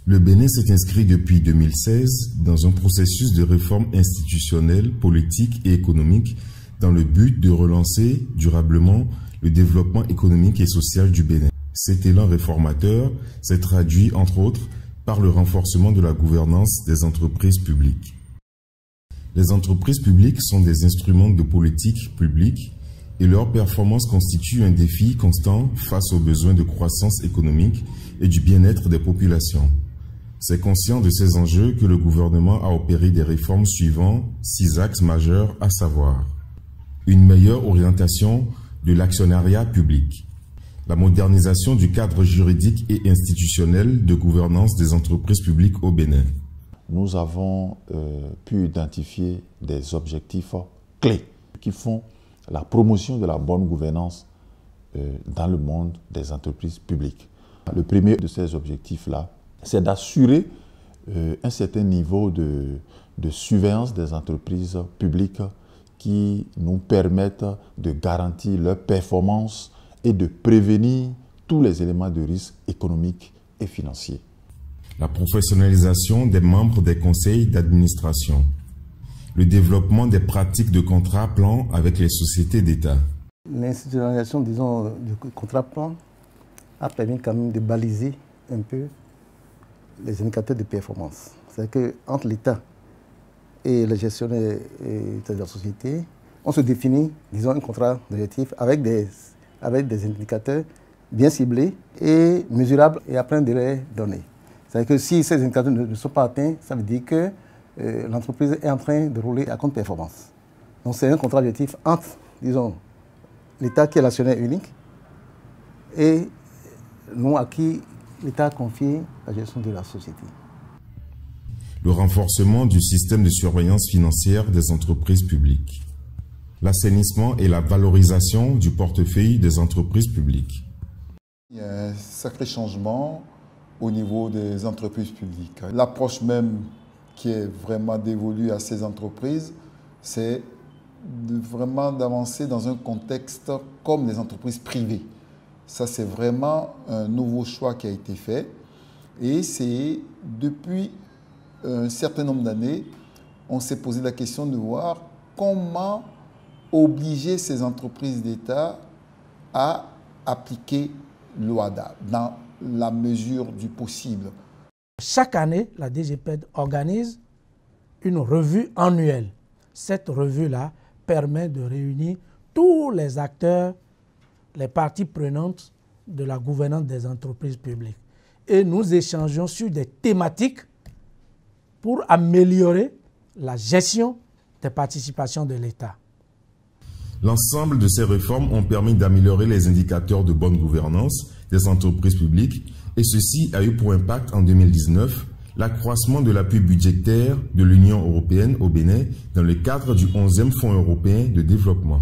Le Bénin s'est inscrit depuis 2016 dans un processus de réforme institutionnelle, politique et économique dans le but de relancer durablement le développement économique et social du Bénin. Cet élan réformateur s'est traduit, entre autres, par le renforcement de la gouvernance des entreprises publiques. Les entreprises publiques sont des instruments de politique publique et leur performance constitue un défi constant face aux besoins de croissance économique et du bien-être des populations. C'est conscient de ces enjeux que le gouvernement a opéré des réformes suivant 6 axes majeurs, à savoir une meilleure orientation de l'actionnariat public, la modernisation du cadre juridique et institutionnel de gouvernance des entreprises publiques au Bénin. Nous avons pu identifier des objectifs clés qui font la promotion de la bonne gouvernance dans le monde des entreprises publiques. Le premier de ces objectifs-là, c'est d'assurer un certain niveau de surveillance des entreprises publiques qui nous permettent de garantir leur performance et de prévenir tous les éléments de risque économique et financier. La professionnalisation des membres des conseils d'administration. Le développement des pratiques de contrat plan avec les sociétés d'État. L'institutionnalisation, disons, du contrat plan a permis quand même de baliser un peu les indicateurs de performance. C'est-à-dire qu'entre l'État et le gestionnaire de la société, on se définit, disons, un contrat d'objectif avec des indicateurs bien ciblés et mesurables et à plein délai donné. C'est-à-dire que si ces indicateurs ne sont pas atteints, ça veut dire que l'entreprise est en train de rouler à compte performance. Donc c'est un contrat d'objectif entre, disons, l'État qui est l'actionnaire unique et nous à qui l'État a confié la gestion de la société. Le renforcement du système de surveillance financière des entreprises publiques. L'assainissement et la valorisation du portefeuille des entreprises publiques. Il y a un sacré changement au niveau des entreprises publiques. L'approche même qui est vraiment dévolue à ces entreprises, c'est vraiment d'avancer dans un contexte comme les entreprises privées. Ça, c'est vraiment un nouveau choix qui a été fait. Et c'est depuis un certain nombre d'années, on s'est posé la question de voir comment obliger ces entreprises d'État à appliquer l'OHADA dans la mesure du possible. Chaque année, la DGPED organise une revue annuelle. Cette revue-là permet de réunir tous les acteurs, les parties prenantes de la gouvernance des entreprises publiques. Et nous échangeons sur des thématiques pour améliorer la gestion des participations de l'État. L'ensemble de ces réformes ont permis d'améliorer les indicateurs de bonne gouvernance des entreprises publiques et ceci a eu pour impact en 2019 l'accroissement de l'appui budgétaire de l'Union européenne au Bénin dans le cadre du 11e Fonds européen de développement.